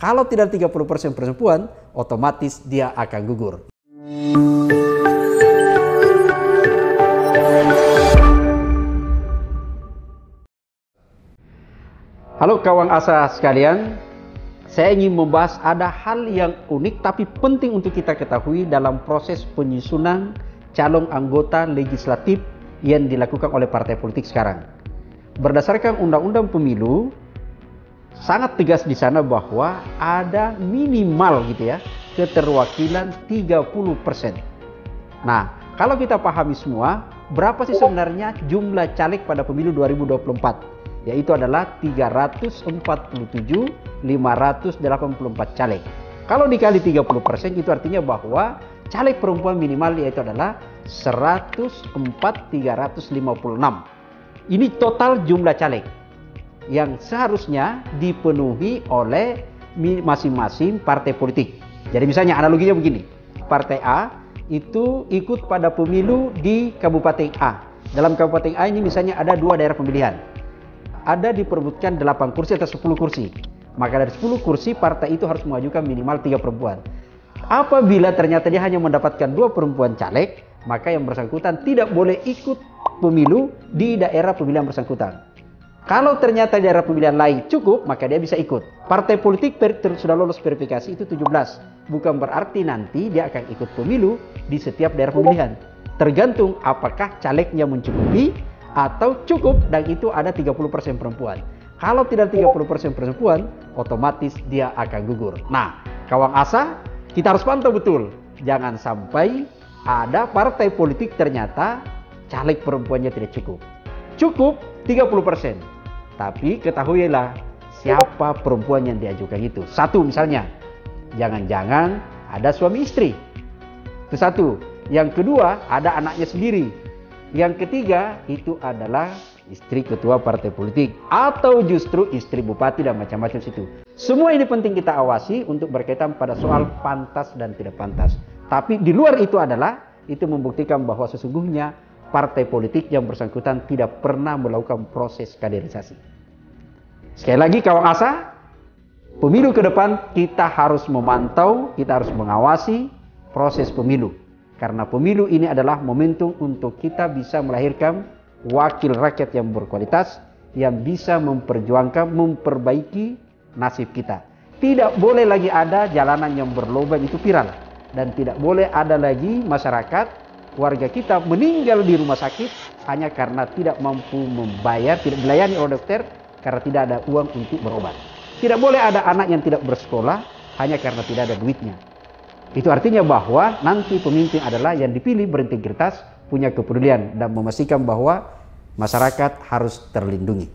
Kalau tidak 30% perempuan, otomatis dia akan gugur. Halo kawan asa sekalian, saya ingin membahas ada hal yang unik tapi penting untuk kita ketahui dalam proses penyusunan calon anggota legislatif yang dilakukan oleh partai politik sekarang. Berdasarkan Undang-Undang Pemilu, sangat tegas di sana bahwa ada minimal keterwakilan 30%. Nah, kalau kita pahami semua, berapa sih sebenarnya jumlah caleg pada pemilu 2024? Yaitu adalah 347.584 caleg. Kalau dikali 30% itu artinya bahwa caleg perempuan minimal yaitu adalah 104.356. Ini total jumlah caleg yang seharusnya dipenuhi oleh masing-masing partai politik. Jadi misalnya analoginya begini, partai A itu ikut pada pemilu di Kabupaten A. Dalam Kabupaten A ini misalnya ada 2 daerah pemilihan. Ada diperebutkan 8 kursi atau 10 kursi. Maka dari 10 kursi partai itu harus mengajukan minimal 3 perempuan. Apabila ternyata dia hanya mendapatkan 2 perempuan caleg, maka yang bersangkutan tidak boleh ikut pemilu di daerah pemilihan bersangkutan. Kalau ternyata daerah pemilihan lain cukup, maka dia bisa ikut. Partai politik sudah lolos verifikasi itu 17. Bukan berarti nanti dia akan ikut pemilu di setiap daerah pemilihan. Tergantung apakah calegnya mencukupi atau cukup dan itu ada 30% perempuan. Kalau tidak 30% perempuan, otomatis dia akan gugur. Nah, kawan asa, kita harus pantau betul. Jangan sampai ada partai politik ternyata caleg perempuannya tidak cukup. Cukup 30%. Tapi ketahuilah siapa perempuan yang diajukan itu. Satu misalnya, jangan-jangan ada suami istri. Itu satu. Yang kedua, ada anaknya sendiri. Yang ketiga, itu adalah istri ketua partai politik. Atau justru istri bupati dan macam-macam situ. Semua ini penting kita awasi untuk berkaitan pada soal pantas dan tidak pantas. Tapi di luar itu adalah, itu membuktikan bahwa sesungguhnya partai politik yang bersangkutan tidak pernah melakukan proses kaderisasi. Sekali lagi kawan asa, pemilu ke depan kita harus memantau, kita harus mengawasi proses pemilu. Karena pemilu ini adalah momentum untuk kita bisa melahirkan wakil rakyat yang berkualitas, yang bisa memperjuangkan, memperbaiki nasib kita. Tidak boleh lagi ada jalanan yang berlubang itu viral. Dan tidak boleh ada lagi masyarakat, warga kita meninggal di rumah sakit hanya karena tidak mampu membayar, tidak dilayani oleh dokter karena tidak ada uang untuk berobat. Tidak boleh ada anak yang tidak bersekolah hanya karena tidak ada duitnya. Itu artinya bahwa nanti pemimpin adalah yang dipilih berintegritas, punya kepedulian dan memastikan bahwa masyarakat harus terlindungi.